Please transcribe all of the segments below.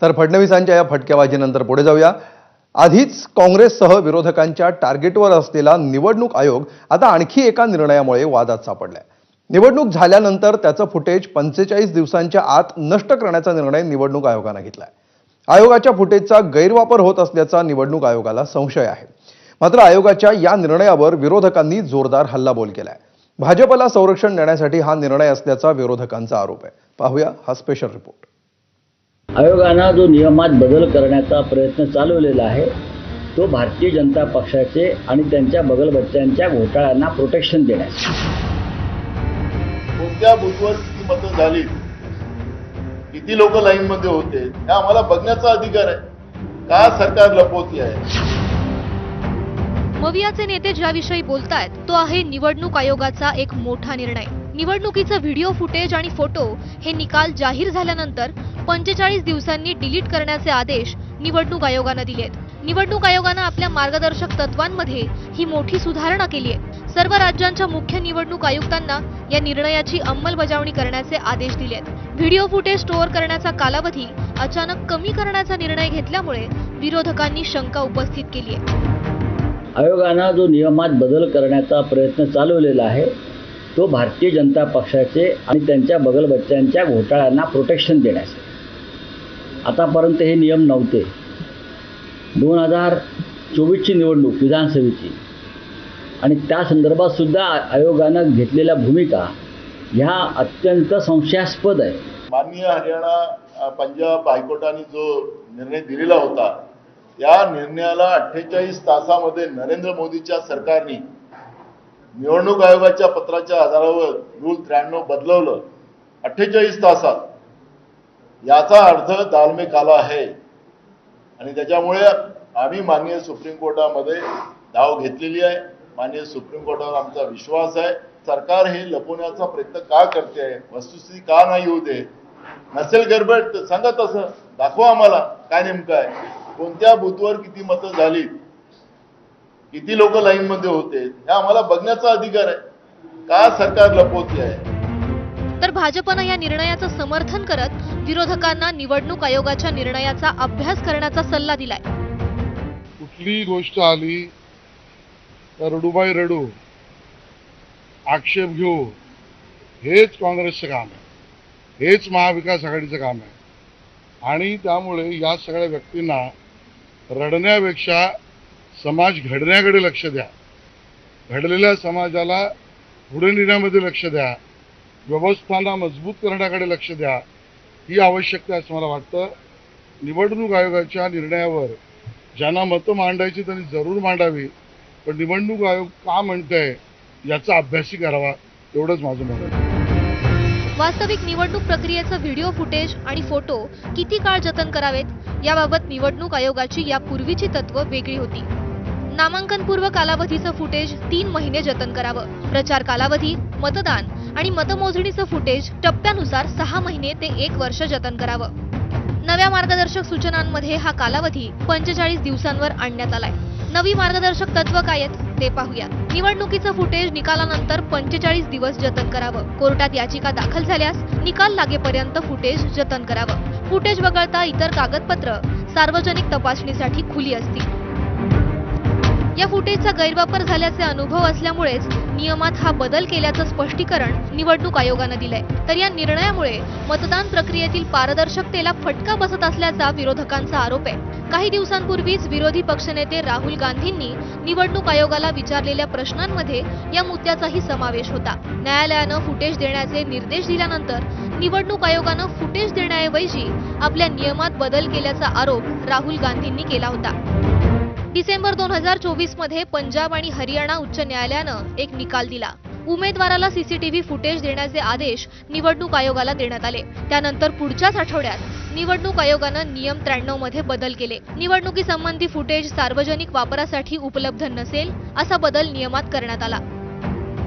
तर फडणवीसांच्या या फटकेबाजीनंतर पुढे जाऊया। आधीच काँग्रेससह विरोधकांच्या टार्गेटवर असलेला निवडणूक आयोग आता आणखी एका निर्णयामुळे वादात सापडलाय। निवडणूक झाल्यानंतर त्याचं फुटेज 45 दिवसांच्या आत नष्ट करण्याचा निर्णय निवडणूक आयोगाने घेतलाय। आयोगाच्या फुटेजचा गैरवापर होत असल्याचा निवडणूक आयोगाला संशय आहे। मात्र आयोगाच्या या निर्णयावर विरोधकांनी जोरदार हल्लाबोल केलाय। भाजपला संरक्षण देण्यासाठी हा निर्णय असल्याचा विरोधकांचा आरोप आहे। पाहूया हा स्पेशल रिपोर्ट। आयोगानं जो नियमात बदल करण्याचा प्रयत्न चालवलेला आहे तो भारतीय जनता पक्षाचे आणि त्यांच्या बगलबच्च्यांच्या घोटाळ्यांना प्रोटेक्शन देण्याचा। कोणत्या बूथवर किती मतं झाली, किती लोक लाईन मध्ये होते, हे आम्हाला बघण्याचा अधिकार आहे। का सरकार लपवती आहे? मवियाचे नेते ज्याविषयी बोलतायत तो आहे निवडणूक आयोगाचा एक मोठा निर्णय। निवडणुकीचं व्हिडिओ फुटेज आणि फोटो हे निकाल जाहीर झाल्यानंतर 45 दिवसांनी डिलीट करण्याचे आदेश निवडणूक आयोगाने दिलेत। निवडणूक आयोगाने आपल्या मार्गदर्शक तत्वांमध्ये ही मोठी सुधारणा केली आहे। सर्व राज्यांच्या मुख्य निवडणूक आयुक्तांना या निर्णयाची अंमलबजावणी करण्याचे आदेश दिलेत। व्हिडिओ फुटेज स्टोअर करण्याचा कालावधी अचानक कमी करण्याचा निर्णय घेतल्यामुळे विरोधकांनी शंका उपस्थित केली आहे। आयोगानं जो नियमात बदल करण्याचा प्रयत्न चालवलेला आहे तो भारतीय जनता पक्षाचे आणि त्यांच्या बगलबच्च्यांच्या घोटाळ्यांना प्रोटेक्शन देण्याचे। आतापर्यंत हे नियम नव्हते। 2024ची निवडणूक विधानसभेची आणि त्या संदर्भात सुद्धा आयोगानं घेतलेल्या भूमिका ह्या अत्यंत संशयास्पद आहे। माननीय हरियाणा पंजाब हायकोर्टाने जो निर्णय दिलेला होता या निर्णयाला 48 तासामध्ये नरेंद्र मोदीच्या सरकारने निवडणूक आयोगाच्या पत्राच्या आधारावर रूल 93 बदलवलं 48 तासात। याचा अर्थ दालमे काला आहे आणि त्याच्यामुळे आम्ही माननीय सुप्रीम कोर्टामध्ये धाव घेतलेली आहे। माननीय सुप्रीम कोर्टावर आमचा विश्वास आहे। सरकार हे लपवण्याचा प्रयत्न का करते आहे, वस्तुस्थिती का नाही होऊ दे? नसेल गडबड तर सांगा, तसं दाखवा आम्हाला काय नेमकं आहे। कोणत्या बूथवर किती मतं झाली, किती लोक लाईन मध्ये होते, हे आम्हाला बघण्याचा अधिकार आहे। का सरकार लपवती आहे? तर भाजपनं या निर्णयाचं समर्थन करत विरोधकांना निवडणूक आयोगाच्या निर्णयाचा अभ्यास करण्याचा सल्ला दिलाय। कुठली गोष्ट आली तर रडूबाई रडू, आक्षेप घेऊ, हेच काँग्रेसचं काम आहे, हेच महाविकास आघाडीचं काम आहे। आणि त्यामुळे या सगळ्या व्यक्तींना रडण्यापेक्षा समाज घडण्याकडे लक्ष द्या, घडलेल्या समाजाला पुढे नेण्यामध्ये लक्ष द्या, व्यवस्थांना मजबूत करण्याकडे लक्ष द्या, ही आवश्यकता आहे असं मला वाटतं। निवडणूक आयोगाच्या निर्णयावर ज्यांना मतं मांडायची त्यांनी जरूर मांडावी, पण निवडणूक आयोग का म्हणतंय याचा अभ्यासही करावा, एवढंच माझं मत आहे। वास्तविक निवडणूक प्रक्रियेचं व्हिडिओ फुटेज आणि फोटो किती काळ जतन करावेत याबाबत निवडणूक आयोगाची यापूर्वीची तत्व वेगळी होती। नामांकनपूर्व कालावधीचं फुटेज 3 महिने जतन करावं, प्रचार कालावधी, मतदान आणि मतमोजणीचं फुटेज टप्प्यानुसार 6 महिने ते 1 वर्ष जतन करावं। नव्या मार्गदर्शक सूचनांमध्ये हा कालावधी 45 दिवसांवर आणण्यात आलाय। नवी मार्गदर्शक तत्व काय आहेत ते पाहूया। निवडणुकीचं फुटेज निकालानंतर 45 दिवस जतन करावं। कोर्टात याचिका दाखल झाल्यास निकाल लागेपर्यंत फुटेज जतन करावं। फुटेज वगळता इतर कागदपत्र सार्वजनिक तपासणीसाठी खुली असतील। या फुटेजचा गैरवापर झाल्याचे अनुभव असल्यामुळेच नियमात हा बदल केल्याचं स्पष्टीकरण निवडणूक आयोगाने दिलंय। तर या निर्णयामुळे मतदान प्रक्रियेतील पारदर्शकतेला फटका बसत असल्याचा विरोधकांचा आरोप आहे। काही दिवसांपूर्वीच विरोधी पक्षनेते राहुल गांधींनी निवडणूक आयोगाला विचारलेल्या प्रश्नांमध्ये या मुद्द्याचाही समावेश होता। न्यायालयानं फुटेज देण्याचे निर्देश दिल्यानंतर निवडणूक आयोगानं फुटेज देण्याऐवजी आपल्या नियमात बदल केल्याचा आरोप राहुल गांधींनी केला होता। डिसेंबर 2024 मध्ये पंजाब आणि हरियाणा उच्च न्यायालयानं एक निकाल दिला। उमेदवाराला सीसीटीव्ही फुटेज देण्याचे आदेश निवडणूक आयोगाला देण्यात आले। त्यानंतर पुढच्याच आठवड्यात निवडणूक आयोगानं नियम 93 मध्ये बदल केले। निवडणुकीसंबंधी फुटेज सार्वजनिक वापरासाठी उपलब्ध नसेल असा बदल नियमात करण्यात आला।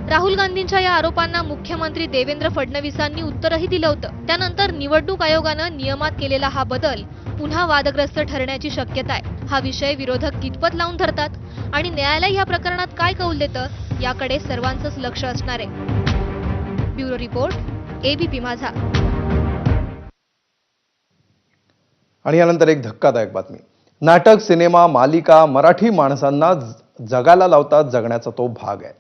राहुल गांधींच्या या आरोपांना मुख्यमंत्री देवेंद्र फडणवीसांनी उत्तरही दिलं होतं। त्यानंतर निवडणूक आयोगानं नियमात केलेला हा बदल पुन्हा वादग्रस्त ठरण्याची शक्यता आहे। हा विषय विरोधक कितपत लावून धरतात आणि न्यायालय या प्रकरणात काय कौल देतं याकडे सर्वांचंच लक्ष असणार आहे। ब्युरो रिपोर्ट, एबीपी माझा। आणि यानंतर एक धक्कादायक बातमी. नाटक, सिनेमा, मालिका मराठी माणसांना जगाला लावतात जगण्याचा तो भाग आहे.